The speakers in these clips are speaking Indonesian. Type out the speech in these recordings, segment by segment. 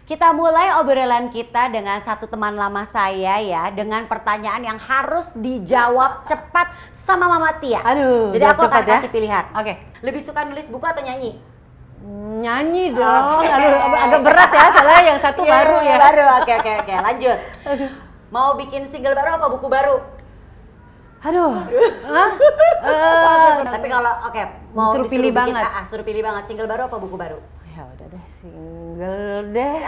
Kita mulai obrolan kita dengan satu teman lama saya ya, dengan pertanyaan yang harus dijawab cepat sama Mama Tia. Aduh, jadi aku akan ya? kasih pilihan. Oke. Lebih suka nulis buku atau nyanyi? Nyanyi dong. Aduh, agak berat ya, soalnya yang satu baru ya. Baru, oke, lanjut. Mau bikin single baru apa buku baru? Aduh. Tapi kalau mau suruh pilih bikin, banget. Suruh pilih banget, single baru apa buku baru? Ya udah deh, single deh.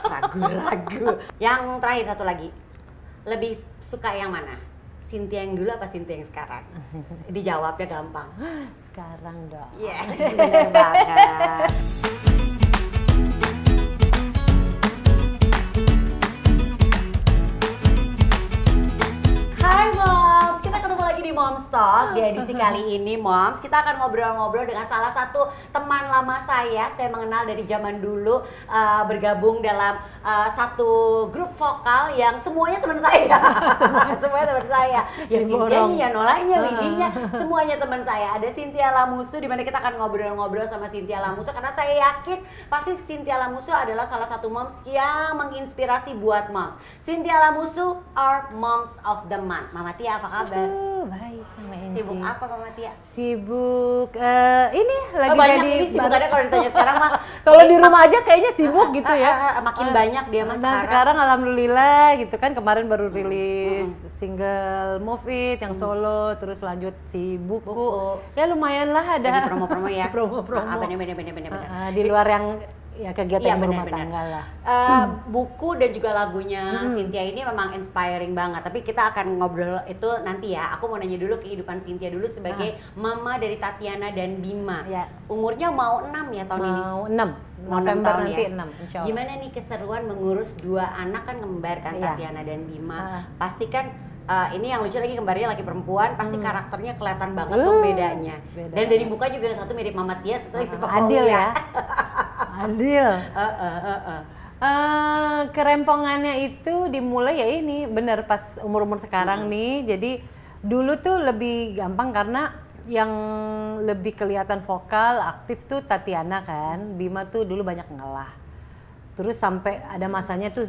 Ragu-ragu. Yang terakhir satu lagi, lebih suka yang mana? Cynthia yang dulu apa Cynthia yang sekarang? Dijawabnya gampang. Sekarang dong. Yes, bener banget. Hai Moms, kita ketemu lagi di Moms Talk. Di edisi kali ini Moms, kita akan ngobrol-ngobrol dengan salah satu teman lama saya. Saya mengenal dari zaman dulu, bergabung dalam satu grup vokal yang semuanya teman saya. Semuanya teman saya. Ya Cynthia-nya, ya Nolanya, Widinya, semuanya teman saya. Ada Cynthia Lamusu, di mana kita akan ngobrol-ngobrol sama Cynthia Lamusu karena saya yakin pasti Cynthia Lamusu adalah salah satu moms yang menginspirasi buat moms. Cynthia Lamusu are moms of the month. Mama Tia apa kabar? Baik, Mama Enzi. Sibuk apa Mama Tia? Sibuk, ini lagi banyak jadi ini sibukannya kalau ditanya sekarang mah. kalau di rumah aja kayaknya sibuk gitu ya. Makin banyak dia mah sekarang alhamdulillah gitu kan, kemarin baru rilis single Move It yang solo, terus lanjut si buku. Ya lumayan lah ada. Jadi promo-promo ya. Promo-promo. Bener. Di luar yang ya kegiatan Iya, berumah tangga lah. Buku dan juga lagunya Cynthia ini memang inspiring banget. Tapi kita akan ngobrol itu nanti ya. Aku mau nanya dulu kehidupan Cynthia dulu sebagai mama dari Tatiana dan Bima. Ya. Umurnya mau 6 ya tahun ini? Mau 6. November tahun nanti ya? 6 insya Allah. Gimana nih keseruan mengurus dua anak kan kembar kan, Tatiana dan Bima. Pasti kan ini yang lucu lagi, kembarnya laki perempuan, pasti karakternya kelihatan banget bedanya. Dan dari muka juga yang satu mirip Mama Tia, satu mirip Papa Adil ya. Adil. Kerempongannya itu dimulai ya ini bener pas umur-umur sekarang nih. Jadi dulu tuh lebih gampang karena yang lebih kelihatan vokal aktif tuh Tatiana kan. Bima tuh dulu banyak ngalah. Terus sampai ada masanya tuh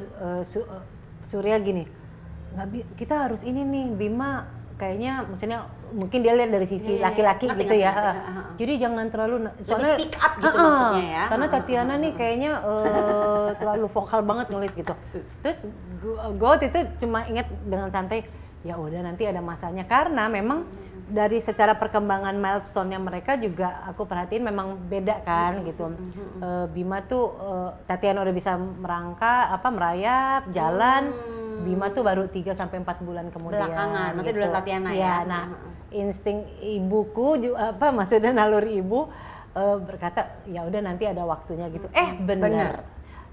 Surya gini, kita harus ini nih, Bima kayaknya maksudnya mungkin dia lihat dari sisi laki-laki gitu ya. Jadi jangan terlalu soalnya speak up gitu maksudnya ya. Karena Tatiana nih kayaknya terlalu vokal banget ngelit gitu. Terus gue waktu itu cuma inget dengan santai, ya udah nanti ada masanya, karena memang dari secara perkembangan milestone-nya mereka juga aku perhatiin memang beda kan gitu. Bima tuh Tatiana udah bisa merayap, jalan. Bima tuh baru 3 sampai 4 bulan kemudian. Belakangan, maksudnya gitu. dulu Tatiana ya. Nah, insting ibuku maksudnya naluri ibu berkata ya udah nanti ada waktunya gitu. Bener.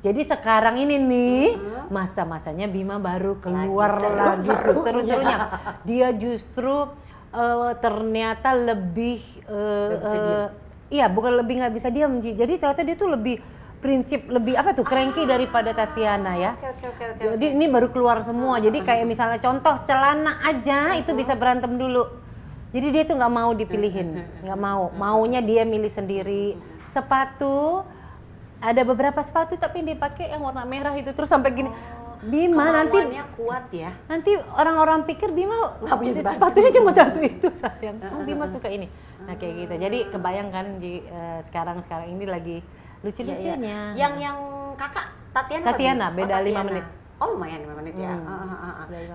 Jadi sekarang ini nih masa-masanya Bima baru keluar lagi seru-serunya. Dia justru ternyata lebih iya, bukan lebih nggak bisa diam, jadi ternyata dia tuh lebih prinsip, lebih cranky daripada Tatiana ya. Oke. Jadi ini baru keluar semua. Jadi kayak misalnya contoh celana aja itu bisa berantem dulu. Jadi dia tuh nggak mau dipilihin, nggak mau. Maunya dia milih sendiri. Sepatu ada beberapa sepatu tapi yang dipakai yang warna merah itu, terus sampai gini. Bima nanti kuat ya. Nanti orang-orang pikir Bima sepatunya cuma satu itu, sayang. Bima suka ini. Nah kayak gitu. Jadi kebayangkan sekarang ini lagi lucu-lucunya. Yang kakak Tatiana beda 5 menit. Oh lumayan 5 menit ya.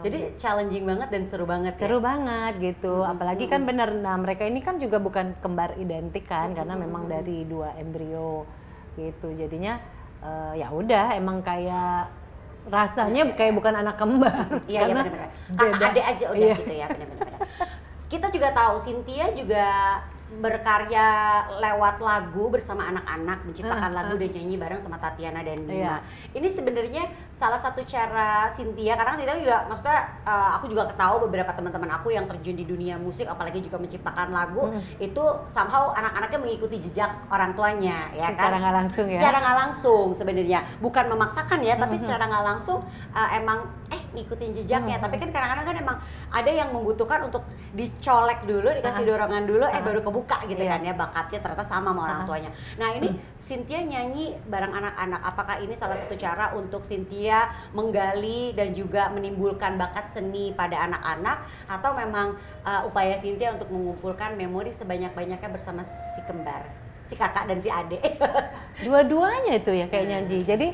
Jadi challenging banget dan seru banget ya. Seru banget gitu. Apalagi kan bener, nah mereka ini kan juga bukan kembar identik kan, karena memang dari 2 embrio gitu. Jadinya ya udah emang kayak rasanya kayak bukan anak kembar. Iya benar-benar. Kakak adik aja udah gitu ya, benar-benar. Kita juga tahu Cynthia juga berkarya lewat lagu bersama anak-anak, menciptakan lagu dan nyanyi bareng sama Tatiana dan Bima. Ini sebenarnya salah satu cara Cynthia, karena Cynthia juga maksudnya aku juga tahu beberapa teman-teman aku yang terjun di dunia musik, apalagi juga menciptakan lagu, itu somehow anak-anaknya mengikuti jejak orang tuanya ya kan. Secara nggak langsung ya. Secara nggak langsung sebenarnya, bukan memaksakan ya, tapi secara nggak langsung emang ngikutin jejaknya. Tapi kan kadang-kadang kan emang ada yang membutuhkan untuk dicolek dulu, dikasih dorongan dulu, baru kebuka gitu kan ya, bakatnya ternyata sama sama orang tuanya. Nah ini Cynthia nyanyi bareng anak-anak, apakah ini salah satu cara untuk Cynthia menggali dan juga menimbulkan bakat seni pada anak-anak, atau memang upaya Cynthia untuk mengumpulkan memori sebanyak-banyaknya bersama si kembar, si kakak dan si adik? Dua-duanya itu ya kayak nyanyi. Jadi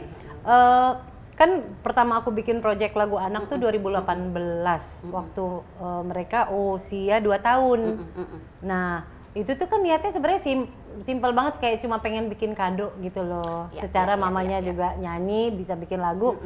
kan pertama aku bikin project lagu anak tuh 2018 waktu mereka usia 2 tahun. Nah itu tuh kan niatnya sebenarnya simpel banget, kayak cuma pengen bikin kado gitu loh. Secara mamanya juga nyanyi, bisa bikin lagu.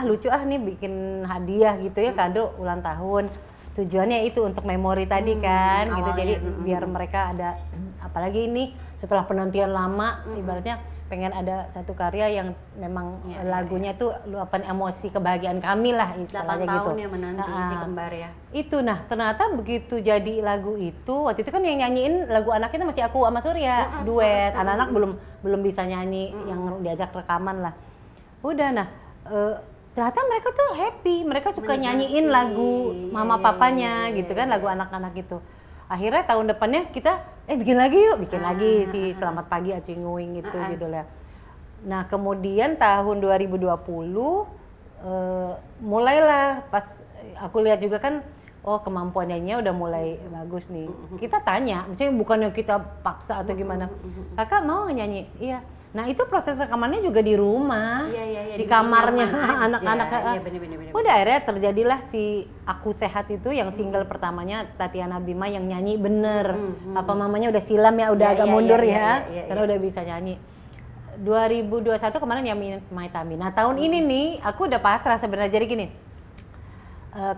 Lucu nih bikin hadiah gitu ya, kado ulang tahun. Tujuannya itu untuk memori tadi kan gitu. Jadi biar mereka ada, apalagi ini setelah penantian lama, ibaratnya pengen ada satu karya yang memang lagunya tuh luapan emosi kebahagiaan kami lah istilahnya 8 gitu. 8 tahun ya menanti si kembar ya. Itu ternyata begitu jadi lagu itu, waktu itu kan yang nyanyiin lagu anak itu masih aku sama Surya, duet. Anak-anak belum bisa nyanyi yang diajak rekaman lah. Udah ternyata mereka tuh happy, mereka suka nyanyiin lagu mama papanya gitu kan, lagu anak-anak itu. Akhirnya tahun depannya kita bikin lagi si Selamat Pagi Aci Nguing itu judulnya. Nah kemudian tahun 2020 mulailah, pas aku lihat juga kan, kemampuan nyanyinya udah mulai bagus nih. Kita tanya, maksudnya bukannya kita paksa atau gimana. Kakak mau nyanyi? Iya. Nah itu proses rekamannya juga di rumah, di kamarnya anak-anak. Udah akhirnya terjadilah si Aku Sehat itu yang single pertamanya Tatiana Bima yang nyanyi bener. Papa mamanya udah silam ya, udah agak mundur ya, karena udah bisa nyanyi. 2021 kemarin Yamin My Tami. Nah tahun ini nih aku udah pasrah sebenarnya, jadi gini.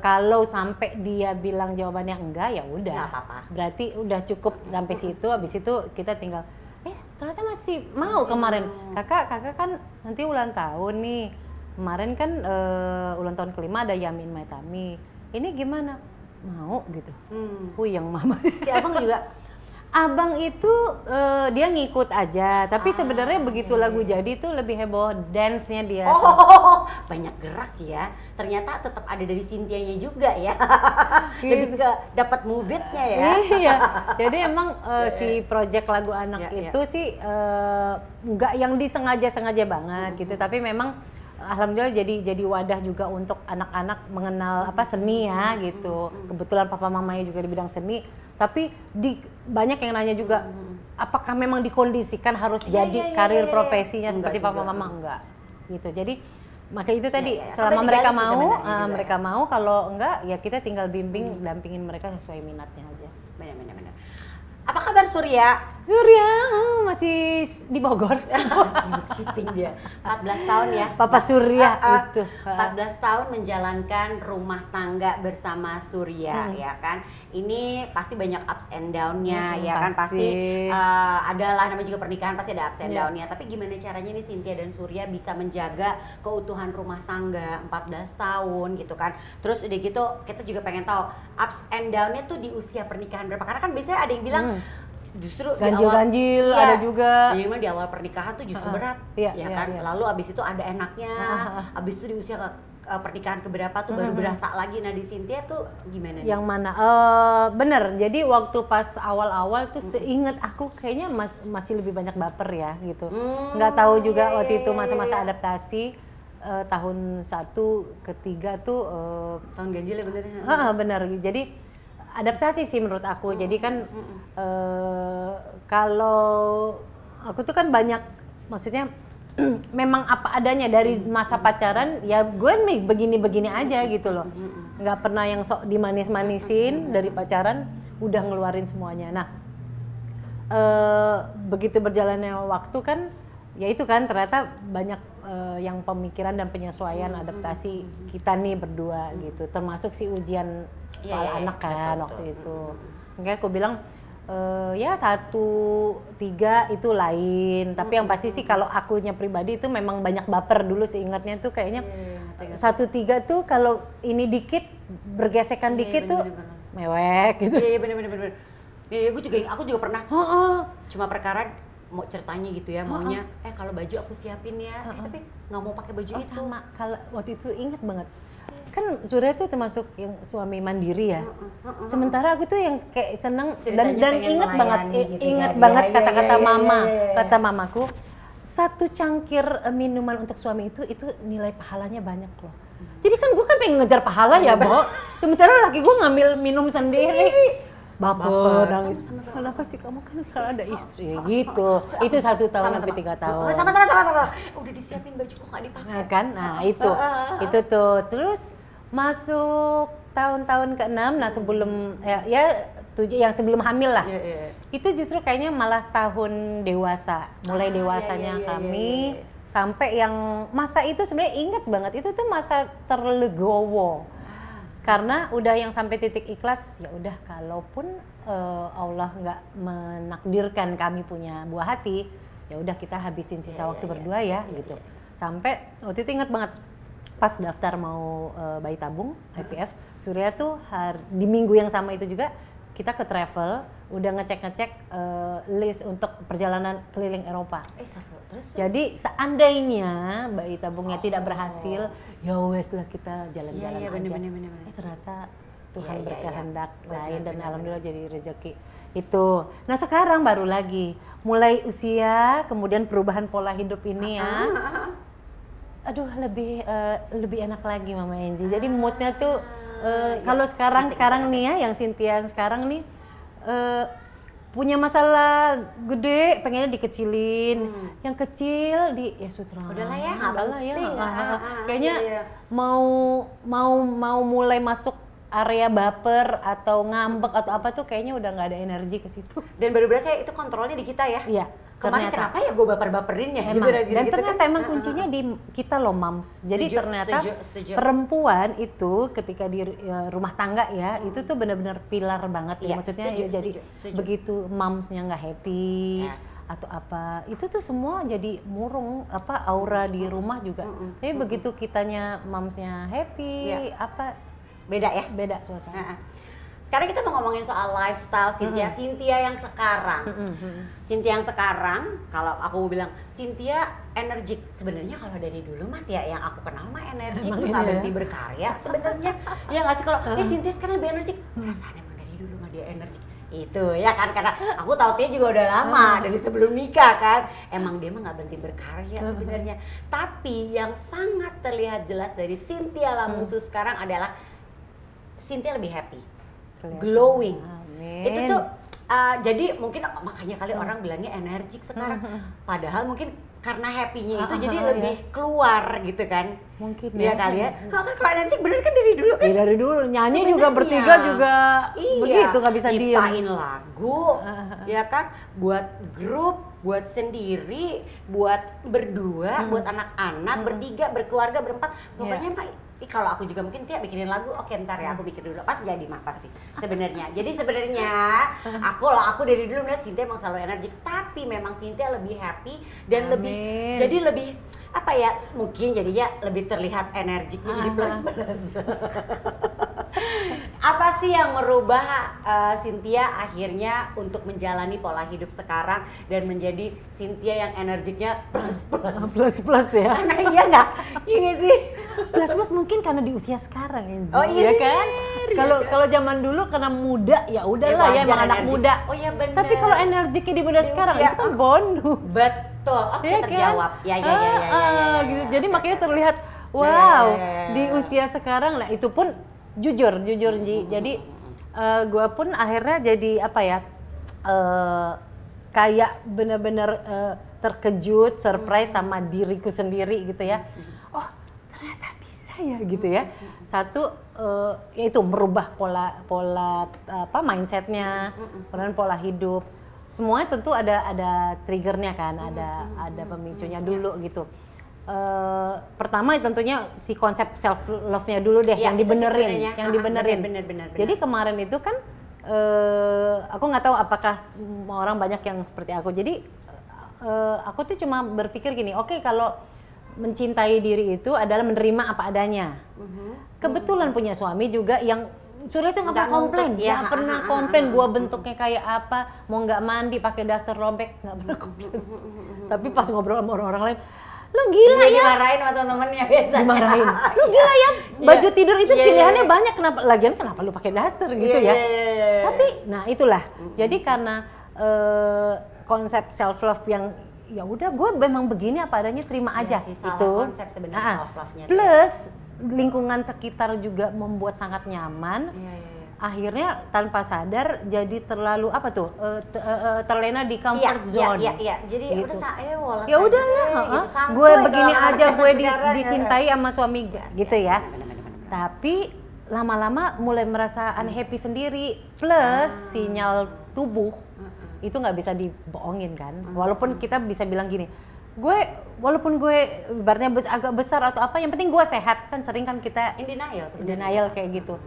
Kalau sampai dia bilang jawabannya enggak, ya udah. Berarti udah cukup sampai situ. Habis itu kita tinggal ternyata masih mau kemarin. Kakak kan nanti ulang tahun nih. Kemarin kan ulang tahun kelima ada Yamin My Tami. Ini gimana? Mau gitu. Puyeng mama. Si abang juga? Abang itu dia ngikut aja, tapi sebenarnya begitu lagu jadi tuh lebih heboh dance-nya dia. Banyak gerak ya. Ternyata tetap ada dari Cynthia-nya juga ya. Lebih ke dapat move it-nya ya. Iya. Jadi emang si project lagu anak itu sih nggak yang disengaja-sengaja banget gitu, tapi memang alhamdulillah jadi wadah juga untuk anak-anak mengenal seni ya gitu. Kebetulan papa mamanya juga di bidang seni, tapi banyak yang nanya juga apakah memang dikondisikan harus jadi karir profesinya seperti papa mama? Enggak gitu. Jadi maka itu tadi selama mereka mau, kalau enggak ya kita tinggal bimbing, dampingin mereka sesuai minatnya aja. Benar. Apa kabar Surya? Surya masih di Bogor. Sibuk syuting dia. 14 tahun ya. Papa Surya itu. 14 tahun menjalankan rumah tangga bersama Surya ya kan. Ini pasti banyak ups and down-nya ya kan. Pasti adalah namanya juga pernikahan, pasti ada ups and down-nya. Tapi gimana caranya nih Cynthia dan Surya bisa menjaga keutuhan rumah tangga 14 tahun gitu kan. Terus udah gitu kita juga pengen tahu ups and down-nya tuh di usia pernikahan berapa. Karena kan biasanya ada yang bilang justru ganjil ada juga. Di awal pernikahan tuh justru berat, kan. Lalu abis itu ada enaknya, abis itu di usia pernikahan keberapa tuh baru berasa lagi. Nah di Cynthia tuh gimana? Yang mana? Bener. Jadi waktu pas awal-awal tuh seingat aku kayaknya masih lebih banyak baper ya gitu. Nggak tahu juga waktu itu masa-masa adaptasi. Tahun 1 ke 3 tuh tahun ganjil ya bener. Bener. Jadi adaptasi sih menurut aku. Jadi kan kalau aku tuh kan banyak, maksudnya memang apa adanya dari masa pacaran ya, gue nih begini-begini aja gitu loh. Nggak pernah yang sok dimanis-manisin dari pacaran, udah ngeluarin semuanya. Nah begitu berjalannya waktu kan, ya itu kan ternyata banyak yang pemikiran dan penyesuaian adaptasi kita nih berdua gitu, termasuk si ujian soal anak kan waktu itu. Makanya aku bilang ya 1, 3 itu lain, tapi yang pasti sih kalau akunya pribadi itu memang banyak baper dulu, seingatnya tuh kayaknya 1, 3 tuh kalau ini dikit bergesekan dikit tuh mewek gitu. Iya bener. Iya aku juga pernah. Cuma perkara mau ceritanya gitu ya, maunya kalau baju aku siapin ya, tapi nggak mau pakai baju itu. Sama kalau waktu itu inget banget kan Surya tuh termasuk yang suami mandiri ya. Sementara aku tuh yang kayak seneng Ceritanya dan pengen inget banget, melayani gitu inget kan. banget Iya, kata-kata iya, mama, iya, iya. kata mamaku, satu cangkir minuman untuk suami itu nilai pahalanya banyak loh. Jadi kan gue kan pengen ngejar pahala ya, Bo. Sementara laki gue ngambil minum sendiri. Baper, nangis. Kenapa sih kamu kan kalau ada istri gitu. Itu 1 tahun sampai 3 tahun. Sama. Udah disiapin baju kok nggak dipakai. Nah, kan, nah itu tuh. Terus masuk tahun-tahun ke-6, nah sebelum yang sebelum hamil lah. Itu justru kayaknya malah tahun dewasa, mulai dewasanya kami. Sampai yang masa itu sebenarnya inget banget, itu tuh masa terlegowo. Karena udah yang sampai titik ikhlas, ya udah kalaupun Allah nggak menakdirkan kami punya buah hati, ya udah kita habisin sisa waktu berdua ya gitu. Sampai waktu itu inget banget pas daftar mau bayi tabung IVF, Surya tuh di minggu yang sama itu juga kita ke travel, udah ngecek list untuk perjalanan keliling Eropa. Terus? Jadi seandainya bayi tabungnya tidak berhasil, ya wes lah kita jalan-jalan aja. Bener. Ternyata Tuhan berkehendak lain dan alhamdulillah jadi rezeki itu. Nah sekarang baru lagi mulai usia, kemudian perubahan pola hidup ini ya. Aduh lebih enak lagi Mama Enji. Jadi moodnya tuh kalau sekarang nih ya, yang Cynthia sekarang nih punya masalah gede, pengennya dikecilin. Yang kecil ya sutra. Udahlah ya, kayaknya mau mulai masuk area baper atau ngambek atau apa tuh kayaknya udah nggak ada energi ke situ. Dan baru berasa itu kontrolnya di kita ya. Iya. Kemarin kenapa ya gue baper-baperin ya? Emang. Gitu, dan ternyata kan? emang kuncinya di kita loh moms. Jadi ternyata setuju. perempuan itu ketika di rumah tangga ya, itu tuh benar-benar pilar banget ya. Maksudnya jadi begitu momsnya nggak happy atau apa, itu tuh semua jadi murung aura di rumah juga. Tapi begitu kitanya momsnya happy, beda ya? Beda suasana. Sekarang kita mau ngomongin soal lifestyle Cynthia yang sekarang. Cynthia yang sekarang, kalau aku bilang Cynthia energik. Sebenarnya kalau dari dulu mah ya yang aku kenal mah energik, nggak berhenti berkarya sebenarnya. Ya nggak sih kalau Cynthia sekarang lebih energik. Perasaan emang dari dulu mah dia energik. Itu ya kan, karena aku tahu dia juga udah lama dari sebelum nikah kan. Emang dia mah nggak berhenti berkarya sebenarnya. Tapi yang sangat terlihat jelas dari Cynthia Lamusu sekarang adalah Cynthia lebih happy. Glowing. Amin. Itu tuh jadi mungkin makanya kali orang bilangnya energik sekarang. Padahal mungkin karena happy-nya itu jadi lebih keluar gitu kan. Mungkin ya kali ya. Kan kalau energik bener kan dari dulu kan. Dari dulu nyanyi sebenarnya juga bertiga juga begitu nggak bisa diem. Nyiptain lagu ya kan, buat grup, buat sendiri, buat berdua, buat anak-anak, bertiga, berkeluarga, berempat. Pokoknya mah kalau aku juga mungkin Tia bikinin lagu, oke ntar ya aku bikin dulu, pas jadi mah pasti sebenarnya. Jadi sebenarnya aku dari dulu melihat Cynthia emang selalu energik, tapi memang Cynthia lebih happy dan lebih apa ya, mungkin jadinya lebih terlihat energiknya jadi plus. Apa sih yang merubah Cynthia akhirnya untuk menjalani pola hidup sekarang dan menjadi Cynthia yang energiknya plus ya? Karena iya nggak sih? Plus mungkin karena di usia sekarang Enzi. Oh iya kan? Kalau zaman dulu karena muda ya udahlah ya emang anak muda. Oh iya benar. Tapi kalau energiknya di muda sekarang itu kan bonus. Betul. Oke, terjawab. Ya. Gitu. Jadi makanya terlihat di usia sekarang, nah itu pun jujur Ji. Jadi gue pun akhirnya jadi apa ya? Kayak benar-benar terkejut, surprise sama diriku sendiri gitu ya. Oh, ternyata bisa ya gitu ya. Satu yaitu merubah pola mindsetnya, pola hidup. Semuanya tentu ada triggernya kan, ada pemicunya dulu gitu. Pertama tentunya si konsep self love-nya dulu deh yang dibenerin, Bener. Jadi kemarin itu kan aku nggak tahu apakah semua orang banyak yang seperti aku. Jadi aku tuh cuma berpikir gini, oke, kalau mencintai diri itu adalah menerima apa adanya. Kebetulan punya suami juga yang Surya tuh nggak pernah komplain, nggak pernah komplain. Gua bentuknya kayak apa, mau nggak mandi pakai daster robek, nggak pernah komplain. Tapi pas ngobrol sama orang-orang lain, Lu gila ya. Dimarahin sama temen-temennya biasanya. Dimarahin. Lu gila ya. Baju tidur itu pilihannya banyak, kenapa lu pakai daster gitu ya. Tapi nah itulah. Jadi karena konsep self love yang ya udah gue memang begini apa adanya, terima aja sih, itu. Konsep sebenarnya self love-nya. Plus lingkungan sekitar juga membuat sangat nyaman. Akhirnya tanpa sadar jadi terlalu apa tuh terlena di comfort zone. Iya. Jadi gitu. udah ya udahlah, gitu, gue begini aja, gue sekarang, dicintai sama suami gue, gitu ya. Tapi lama-lama mulai merasa unhappy sendiri. Plus sinyal tubuh itu nggak bisa dibohongin kan. Walaupun kita bisa bilang gini, walaupun gue ibaratnya agak besar atau apa, yang penting gue sehat kan. Sering kan kita in denial kayak gitu.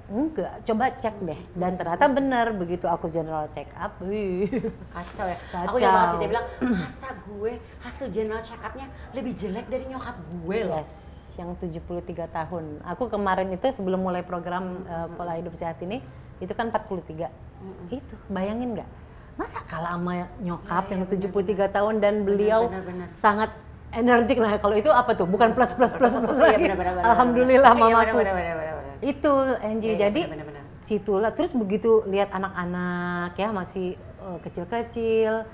Enggak, coba cek deh. Dan ternyata benar, begitu aku general check up, kacau ya. Aku juga banget sih, dia bilang, masa gue hasil general check up-nya lebih jelek dari nyokap gue loh. Yes, yang 73 tahun. Aku kemarin itu sebelum mulai program pola hidup sehat ini, itu kan 43. Itu, bayangin nggak? Masa kalah sama nyokap yang 73 tahun dan beliau sangat energik. Nah kalau itu apa tuh? Bukan plus lagi. Alhamdulillah mamaku. Itu Angie, jadi situlah. Terus begitu lihat anak-anak ya masih kecil-kecil,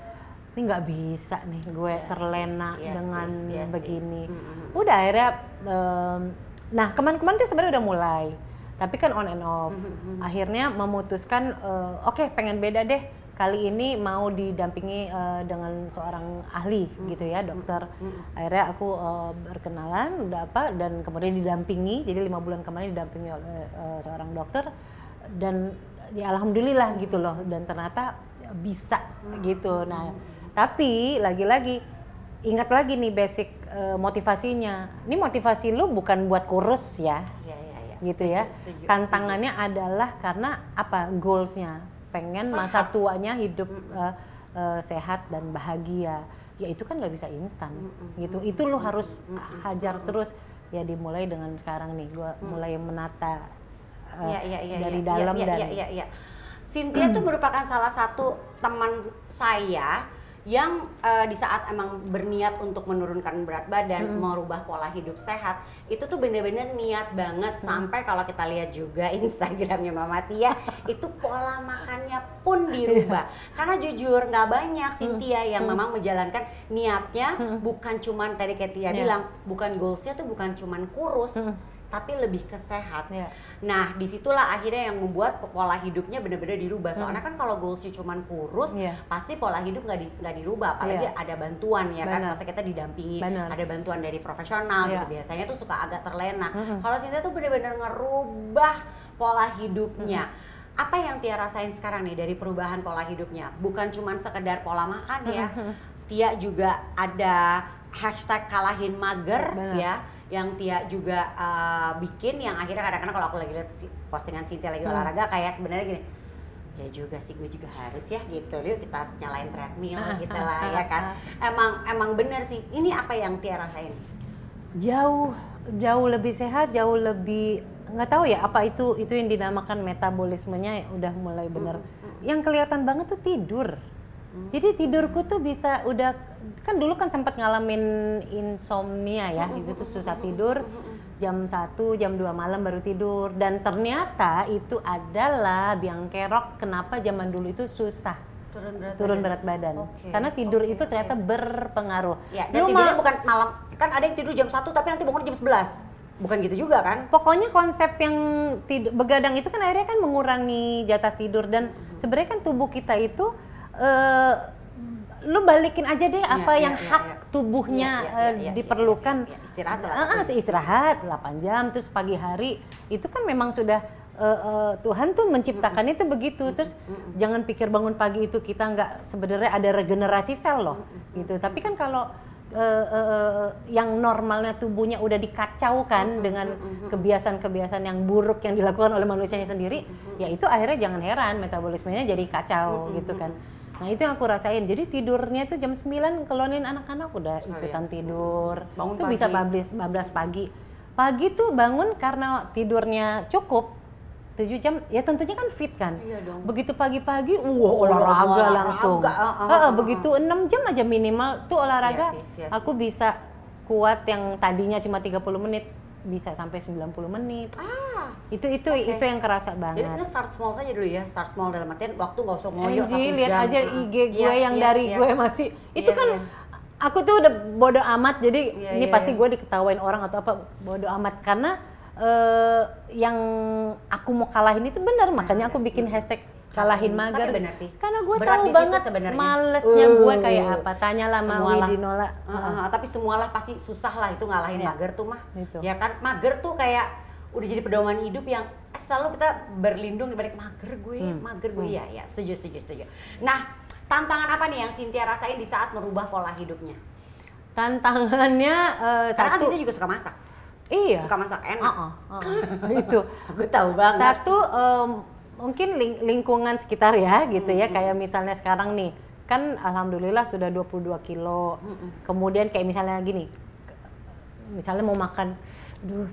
ini nggak bisa nih gue terlena dengan begini. Udah akhirnya, nah kemarin-kemarin tuh sebenarnya udah mulai, tapi kan on and off. Akhirnya memutuskan, oke, pengen beda deh. Kali ini mau didampingi dengan seorang ahli gitu ya, dokter. Akhirnya aku berkenalan, udah apa, dan kemudian didampingi. Jadi 5 bulan kemarin didampingi oleh seorang dokter, dan ya alhamdulillah gitu loh. Dan ternyata bisa gitu. Nah, tapi lagi-lagi ingat lagi nih basic motivasinya. Ini motivasi lu bukan buat kurus ya, gitu ya. Tantangannya adalah karena apa? Goalsnya. Pengen masa tuanya hidup sehat dan bahagia, ya itu kan nggak bisa instan gitu. Itu lu harus hajar terus ya. Dimulai dengan sekarang nih, gue mulai menata dari dalam. Cynthia tuh merupakan salah satu teman saya yang di saat emang berniat untuk menurunkan berat badan, merubah pola hidup sehat, itu tuh bener-bener niat banget. Sampai kalau kita lihat juga Instagramnya Mama Tia, itu pola makannya pun dirubah. Karena jujur nggak banyak Cynthia yang memang menjalankan niatnya, bukan cuman tadi kayak Tia bilang, bukan goalsnya tuh bukan cuman kurus, tapi lebih ke sehat. Nah, disitulah akhirnya yang membuat pola hidupnya benar-benar dirubah. Soalnya kan kalau goalsnya cuma kurus, pasti pola hidup nggak dirubah. Apalagi ada bantuan ya kan, maksudnya kita didampingi, ada bantuan dari profesional gitu. Biasanya tuh suka agak terlena. Kalau Cynthia tuh benar-benar ngerubah pola hidupnya. Apa yang Tia rasain sekarang nih dari perubahan pola hidupnya? Bukan cuma sekedar pola makan ya. Tia juga ada hashtag kalahin mager ya, yang Tia juga bikin, yang akhirnya kadang-kadang kalau aku lagi lihat postingan Cynthia lagi olahraga, kayak sebenarnya gini, ya juga sih gue juga harus ya gitu, yuk kita nyalain treadmill gitu lah ya kan. Emang bener sih. Ini apa yang Tia rasain? Jauh lebih sehat, jauh lebih, nggak tahu ya apa itu yang dinamakan metabolismenya udah mulai bener. Yang kelihatan banget tuh tidur. Jadi tidurku tuh bisa udah, kan dulu kan sempat ngalamin insomnia ya, itu tuh susah tidur, jam 1, jam 2 malam baru tidur. Dan ternyata itu adalah biang kerok kenapa zaman dulu itu susah turun berat badan. Karena tidur itu ternyata berpengaruh. Ya, dan tidurnya bukan malam, kan ada yang tidur jam 1 tapi nanti bangun jam 11. Bukan gitu juga kan? Pokoknya konsep yang begadang itu kan akhirnya kan mengurangi jatah tidur. Dan sebenarnya kan tubuh kita itu lu balikin aja deh apa yang hak tubuhnya diperlukan. Istirahat 8 jam, terus pagi hari itu kan memang sudah Tuhan tuh menciptakan itu begitu. Terus jangan pikir bangun pagi itu kita nggak, sebenarnya ada regenerasi sel loh gitu. Tapi kan kalau yang normalnya tubuhnya udah dikacaukan dengan kebiasaan-kebiasaan yang buruk yang dilakukan oleh manusianya sendiri, ya itu akhirnya jangan heran metabolismenya jadi kacau gitu kan. Nah itu yang aku rasain. Jadi tidurnya itu jam 9, kelonin anak-anak udah ikutan tidur. Bangun itu pagi. Bisa bablas pagi. Pagi tuh bangun karena tidurnya cukup 7 jam, ya tentunya kan fit kan. Iya dong. Begitu pagi-pagi, olahraga langsung. Begitu 6 jam aja minimal tuh olahraga, aku bisa kuat yang tadinya cuma 30 menit bisa sampai 90 menit. Itu yang kerasa banget. Jadi sebenarnya start small saja dulu ya, start small dalam artian waktu nggak usah ngoyo 1 jam. Lihat aja IG gue yang dari gue masih itu kan aku tuh udah bodo amat, jadi ini pasti gue diketawain orang atau apa, bodo amat karena yang aku mau kalahin itu benar, makanya aku bikin hashtag kalahin mager. Tapi benar sih. Karena gue tahu banget malesnya gue kayak apa. Tanyalah Mawi Dinola. Tapi semualah pasti susah lah itu ngalahin mager tuh mah. Gitu. Ya kan, mager tuh kayak udah jadi pedoman hidup yang selalu kita berlindung di balik mager gue. Ya, setuju. Nah, tantangan apa nih yang Cynthia rasain di saat merubah pola hidupnya? Tantangannya karena kan Cynthia juga suka masak. Iya. Suka masak enak. Itu. Aku tahu banget. Satu mungkin lingkungan sekitar ya gitu ya, kayak misalnya sekarang nih kan alhamdulillah sudah 22 kilo. Kemudian kayak misalnya gini, misalnya mau makan,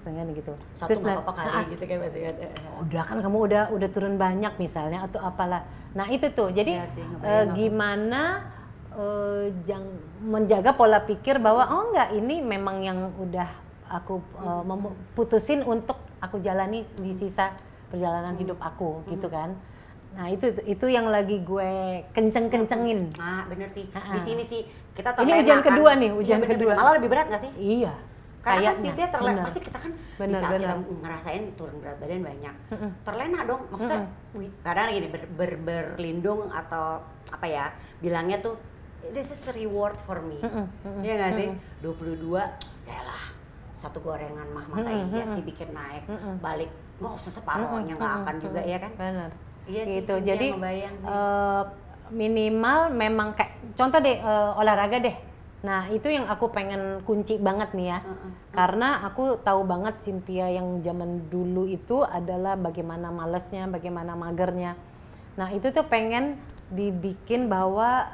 pengen gitu. Terus apa kali gitu kan pasti kan. Udah kan kamu udah turun banyak misalnya atau apalah. Nah itu tuh jadi gimana menjaga pola pikir bahwa enggak, ini memang yang udah aku putusin untuk aku jalani di sisa perjalanan hidup aku gitu kan. Nah itu yang lagi gue kencengin. Bener sih. Di sini sih kita terlena. Ini ujian kedua nih, kedua. Malah lebih berat nggak sih? Iya. Karena kan Cynthia terlena, pasti kita kan di saat kita ngerasain turun berat badan banyak. Terlena dong, maksudnya kadang gini berlindung atau apa ya, bilangnya tuh this is a reward for me. Iya nggak sih? 22, yalah 1 gorengan masa iya sih bikin naik, balik nggak usah separohnya, nggak akan juga ya kan? Benar. Iya gitu. Sih, jadi minimal memang kayak contoh deh olahraga deh. Nah itu yang aku pengen kunci banget nih ya, karena aku tahu banget Cynthia yang zaman dulu itu adalah bagaimana malesnya, bagaimana magernya. Nah itu tuh pengen dibikin bahwa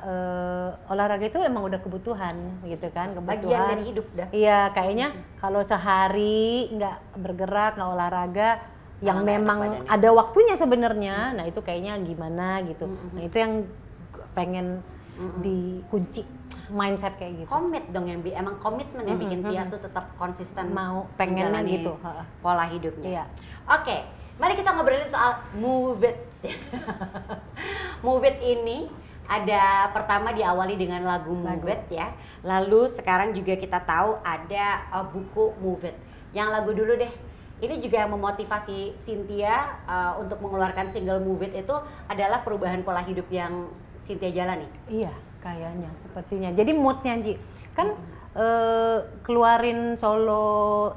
olahraga itu emang udah kebutuhan gitu kan, bagian dari hidup dah. Iya, kayaknya kalau sehari nggak bergerak, nggak olahraga, yang memang ada waktunya sebenarnya, nah itu kayaknya gimana gitu. Nah itu yang pengen dikunci mindset kayak gitu. Komit dong yang emang komitmen yang bikin Tia tuh tetap konsisten mau pengennya gitu pola hidupnya. Iya. Oke, mari kita ngobrolin soal Move It. Move It ini ada pertama diawali dengan lagu Move It ya. Lalu sekarang juga kita tahu ada buku Move It. Yang lagu dulu deh. Ini juga yang memotivasi Cynthia untuk mengeluarkan single Move It itu adalah perubahan pola hidup yang Cynthia jalani. Iya, kayaknya sepertinya. Jadi moodnya Ji, kan keluarin solo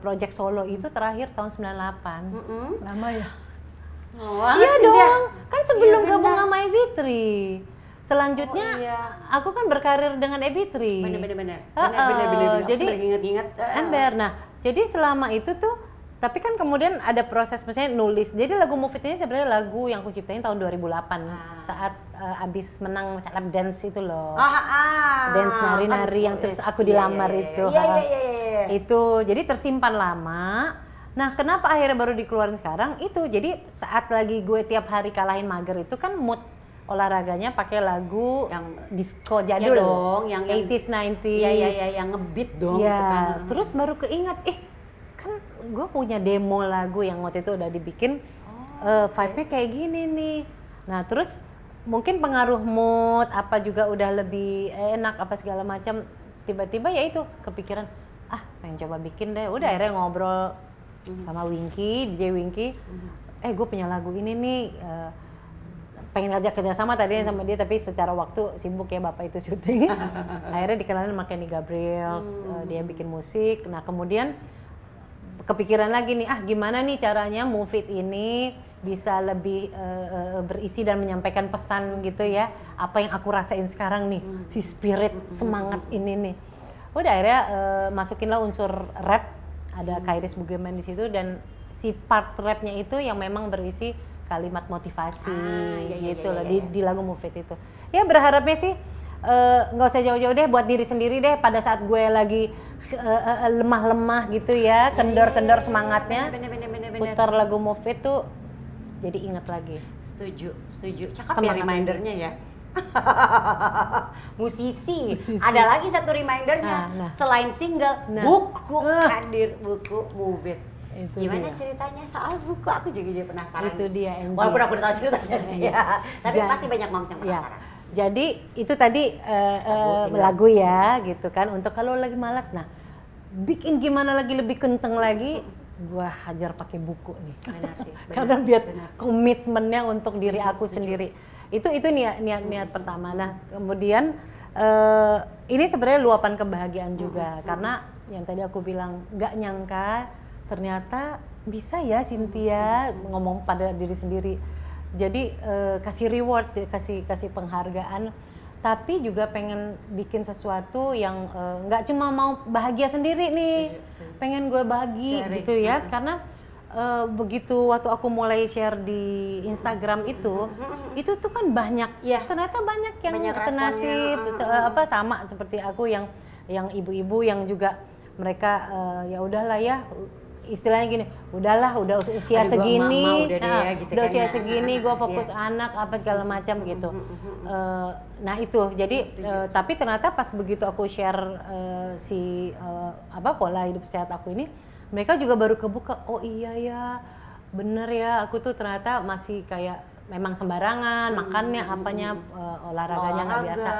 project solo itu terakhir tahun 98. Lama ya? Iya dong, kan sebelum gabung sama Ebitri. Selanjutnya aku kan berkarir dengan Ebitri. Bener. Jadi ingat-ingat ember. Nah, jadi selama itu tuh, tapi kan kemudian ada proses misalnya nulis. Jadi lagu Move It ini sebenarnya lagu yang aku ciptain tahun 2008 saat abis menang lap dance itu loh. Dance nari-nari yang terus aku dilamar itu. Itu jadi tersimpan lama. Nah, kenapa akhirnya baru dikeluarin sekarang? Itu jadi saat lagi gue tiap hari kalahin mager itu kan mood olahraganya pakai lagu yang disco jadul dong, yang 80s 90s. Iya, yang ngebeat dong gitu kan. Terus baru keingat, kan gue punya demo lagu yang waktu itu udah dibikin vibe-nya kayak gini nih. Nah, terus mungkin pengaruh mood apa juga udah lebih enak apa segala macam. Tiba-tiba ya itu kepikiran, pengen coba bikin deh. Udah akhirnya ngobrol sama Winky, DJ Winky, gue punya lagu ini nih, pengen ngajak kerjasama tadinya sama dia, tapi secara waktu sibuk ya bapak itu syuting. Akhirnya dikenalin sama Kenny Gabriel, dia bikin musik. Nah kemudian kepikiran lagi nih, gimana nih caranya Move It ini bisa lebih berisi dan menyampaikan pesan gitu ya, apa yang aku rasain sekarang nih, si spirit semangat ini nih. Udah akhirnya masukinlah unsur rap. Ada Kairis Bugeman di situ dan si part rapnya itu yang memang berisi kalimat motivasi gitu loh di lagu Move It itu. Ya berharapnya sih nggak usah jauh-jauh deh, buat diri sendiri deh pada saat gue lagi lemah-lemah gitu ya, kendor-kendor semangatnya. Bener. Putar lagu Move It tuh jadi ingat lagi. Setuju. Cakep ya remindernya ya. Musisi. Ada lagi satu remindernya, selain single, buku hadir, buku Move It. Gimana ceritanya soal buku? Aku juga jadi penasaran. Itu dia, Angie. Walaupun aku udah tahu ceritanya sih ya. Tapi pasti banyak moms yang penasaran. Jadi itu tadi lagu ya gitu kan, untuk kalau lagi malas. Nah, bikin gimana lagi lebih kenceng lagi, gua hajar pakai buku nih. Benar sih. Karena biar komitmennya untuk diri aku sendiri. Itu niat pertama. Nah, kemudian ini sebenarnya luapan kebahagiaan juga, karena yang tadi aku bilang nggak nyangka ternyata bisa ya Cynthia ngomong pada diri sendiri. Jadi kasih reward, kasih penghargaan, tapi juga pengen bikin sesuatu yang nggak cuma mau bahagia sendiri nih, pengen gue bagi gitu ya. Karena begitu waktu aku mulai share di Instagram itu tuh kan banyak, ternyata banyak yang senasib, sama seperti aku, yang ibu-ibu yang juga mereka ya udahlah ya, istilahnya gini, udahlah udah usia segini, udah usia segini, gue fokus anak apa segala macam gitu. Nah itu, jadi tapi ternyata pas begitu aku share pola hidup sehat aku ini, mereka juga baru kebuka, oh iya ya, bener ya, aku tuh ternyata masih kayak memang sembarangan, makannya apanya, olahraganya nggak biasa,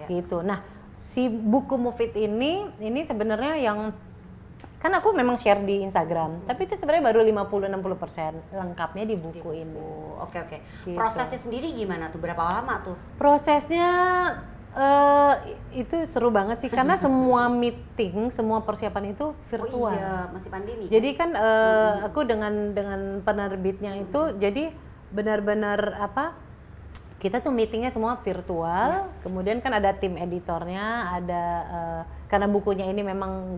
gitu. Nah si buku Move It ini sebenarnya yang kan aku memang share di Instagram, tapi itu sebenarnya baru 50-60%, lengkapnya di buku ini. Oke. Gitu. Prosesnya sendiri gimana tuh? Berapa lama tuh? Prosesnya itu seru banget sih, karena semua meeting, semua persiapan itu virtual. Oh iya, masih pandemi. Jadi kan aku dengan penerbitnya itu, jadi benar-benar kita tuh meetingnya semua virtual. Kemudian kan ada tim editornya, ada karena bukunya ini memang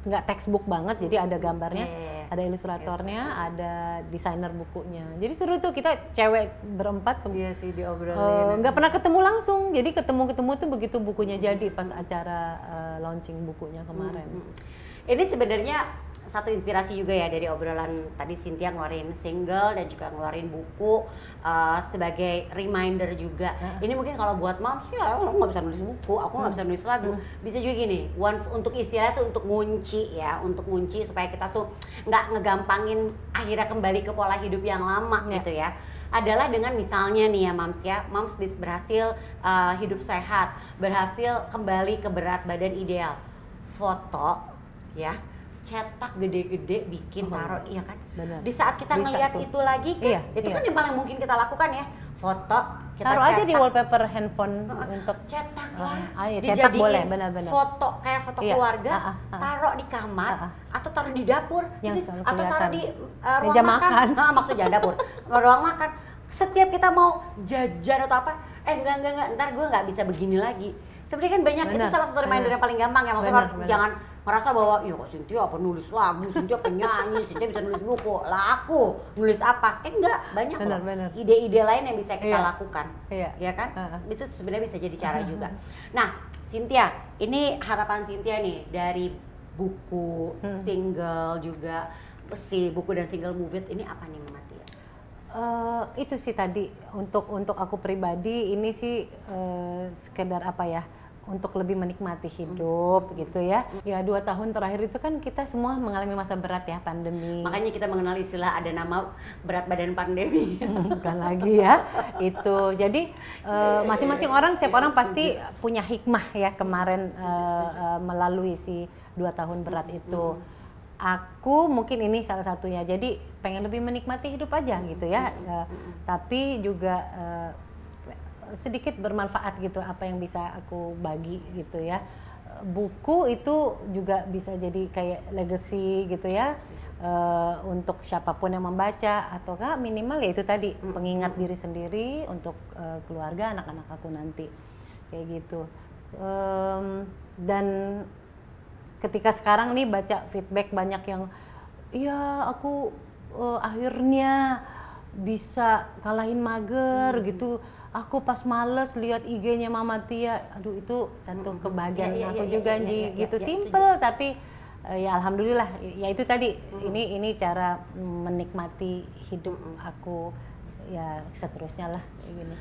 nggak textbook banget, jadi ada gambarnya, ada ilustratornya, ada desainer bukunya. Jadi seru tuh, kita cewek berempat Iya sih, diobrolin. Nggak pernah ketemu langsung, jadi ketemu tuh begitu bukunya jadi, pas acara launching bukunya kemarin. Ini sebenarnya satu inspirasi juga ya dari obrolan tadi, Cynthia ngeluarin single dan juga ngeluarin buku sebagai reminder juga. Ini mungkin kalau buat moms ya, lo nggak bisa nulis buku, aku nggak bisa nulis lagu, bisa juga gini, once untuk istilah tuh untuk ngunci supaya kita tuh nggak ngegampangin akhirnya kembali ke pola hidup yang lama gitu ya. Adalah dengan misalnya nih ya, moms bisa berhasil hidup sehat, berhasil kembali ke berat badan ideal, foto ya, cetak gede-gede, bikin taruh, iya kan? Bener. Di saat kita ngelihat itu lagi kan, itu kan yang paling mungkin kita lakukan ya, foto, kita taruh cetak. Aja di wallpaper handphone untuk cetak lah, cetak boleh, benar-benar. Foto kayak foto keluarga, taruh di kamar atau taruh di dapur, atau taruh di ruang makan. Maksudnya dapur, ruang makan. Setiap kita mau jajan atau apa, enggak, ntar gue nggak bisa begini lagi. Sebenarnya kan banyak, itu salah satu reminder yang paling gampang ya, maksudnya jangan merasa bahwa ya kok Cynthia apa nulis lagu, Cynthia penyanyi, Cynthia bisa nulis buku, lah aku nulis apa? Enggak, banyak loh ide-ide lain yang bisa kita lakukan, ya kan? Itu sebenarnya bisa jadi cara juga. Nah, Cynthia, ini harapan Cynthia nih dari buku, single juga, si buku dan single Move It ini apa nih Mama Tia? Itu sih tadi, untuk aku pribadi ini sih sekedar untuk lebih menikmati hidup gitu ya. Ya 2 tahun terakhir itu kan kita semua mengalami masa berat ya, pandemi. Makanya kita mengenal istilah ada nama berat badan pandemi. Bukan lagi ya itu. Jadi masing-masing orang, setiap orang pasti punya hikmah ya kemarin melalui si 2 tahun berat itu. Aku mungkin ini salah satunya. Jadi pengen lebih menikmati hidup aja gitu ya. Tapi juga sedikit bermanfaat gitu apa yang bisa aku bagi gitu ya. Buku itu juga bisa jadi kayak legacy gitu ya, untuk siapapun yang membaca, atau minimal ya itu tadi pengingat diri sendiri untuk keluarga, anak-anak aku nanti kayak gitu. Dan ketika sekarang nih baca feedback banyak yang, iya aku akhirnya bisa kalahin mager gitu. Aku pas males lihat IG-nya Mama Tia, aduh itu satu kebahagiaan aku juga gitu. Simple tapi ya alhamdulillah. Ya itu tadi, ini cara menikmati hidup aku ya seterusnya lah kayak gini.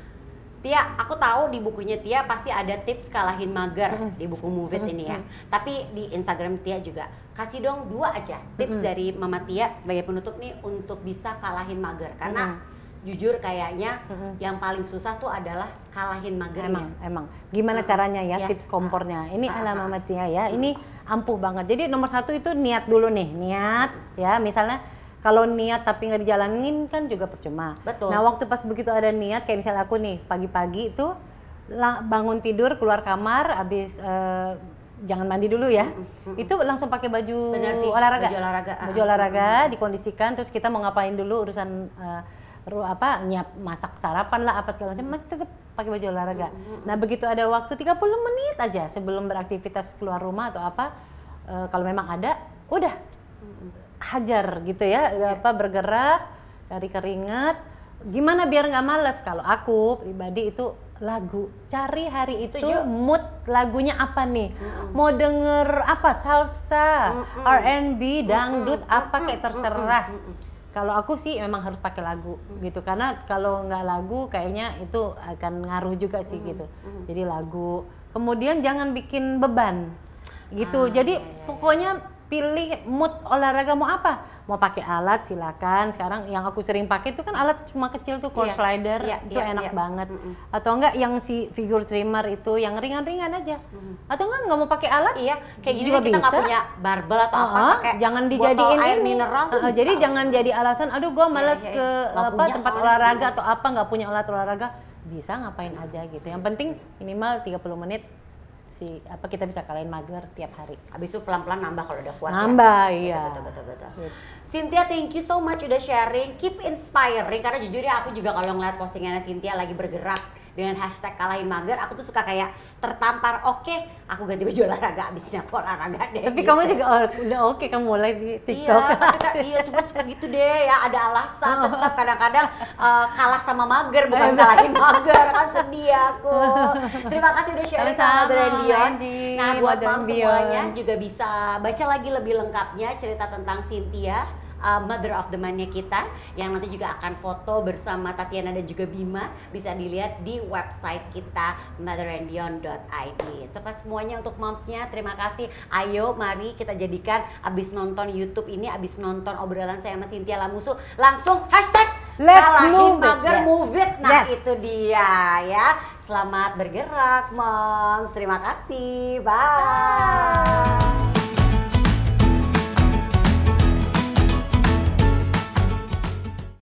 Tia, aku tahu di bukunya Tia pasti ada tips kalahin mager di buku Move It ini ya. Tapi di Instagram Tia juga kasih dong 2 aja tips dari Mama Tia sebagai penutup nih untuk bisa kalahin mager. Karena jujur kayaknya yang paling susah tuh adalah kalahin magernya. Emang. Gimana caranya ya, tips kompornya? Ini ala Mama Tia ya. Ini ampuh banget. Jadi nomor 1 itu niat dulu nih, niat ya. Misalnya kalau niat tapi nggak dijalanin kan juga percuma. Betul. Nah waktu pas begitu ada niat, kayak misalnya aku nih pagi-pagi itu bangun tidur keluar kamar, habis jangan mandi dulu ya, itu langsung pakai baju olahraga. Baju olahraga dikondisikan, terus kita mau ngapain dulu urusan nyiap masak sarapan lah apa segala macam, masih tetap pakai baju olahraga. Nah begitu ada waktu 30 menit aja sebelum beraktivitas keluar rumah atau apa, kalau memang ada, udah hajar gitu ya, bergerak, cari keringat. Gimana biar nggak males? Kalau aku pribadi itu lagu, cari hari itu mood lagunya apa nih? Mau denger apa? Salsa, R&B, dangdut, apa kayak terserah. Kalau aku sih memang harus pakai lagu gitu, karena kalau nggak lagu kayaknya itu akan ngaruh juga sih gitu. Jadi lagu. Kemudian jangan bikin beban gitu. Jadi pokoknya pilih mood olahraga mau apa, mau pakai alat silakan. Sekarang yang aku sering pakai itu kan alat cuma kecil tuh, core slider, itu enak banget. Atau enggak yang si figure trimmer itu yang ringan-ringan aja. Atau enggak mau pakai alat? Iya, kayak gini juga kita nggak punya barbel atau apa, pakai jangan dijadiin air ini. mineral tuh Jadi jangan jadi alasan, aduh gua malas ke tempat olahraga atau apa, nggak punya alat olahraga. Bisa ngapain aja gitu. Yang penting minimal 30 menit kita bisa kalahin mager tiap hari. Habis itu pelan-pelan nambah kalau udah kuat. Nambah, iya. Betul. Cynthia, thank you so much udah sharing, keep inspiring. Karena jujur ya aku juga kalau ngeliat postingannya Cynthia lagi bergerak dengan hashtag kalahin mager, aku tuh suka kayak tertampar. Oke, aku ganti baju olahraga, abisnya aku olahraga deh. Tapi gitu. kamu juga udah oke, kamu mulai di TikTok. Iya, cuma suka gitu deh ya, ada alasan. Tetap kadang-kadang kalah sama mager, bukan kalahin mager, kan sedih aku. Terima kasih udah sharing sama Brandion. Nah, buat mom semuanya juga bisa baca lagi lebih lengkapnya cerita tentang Cynthia, Mother of the Month-nya kita, yang nanti juga akan foto bersama Tatiana dan juga Bima, bisa dilihat di website kita motherandbeyond.id. Serta semuanya untuk momsnya, terima kasih. Ayo mari kita jadikan abis nonton YouTube ini, abis nonton obrolan saya sama Cynthia Lamusu, langsung hashtag kalahin mager, move it. Nah itu dia ya. Selamat bergerak moms, terima kasih, bye.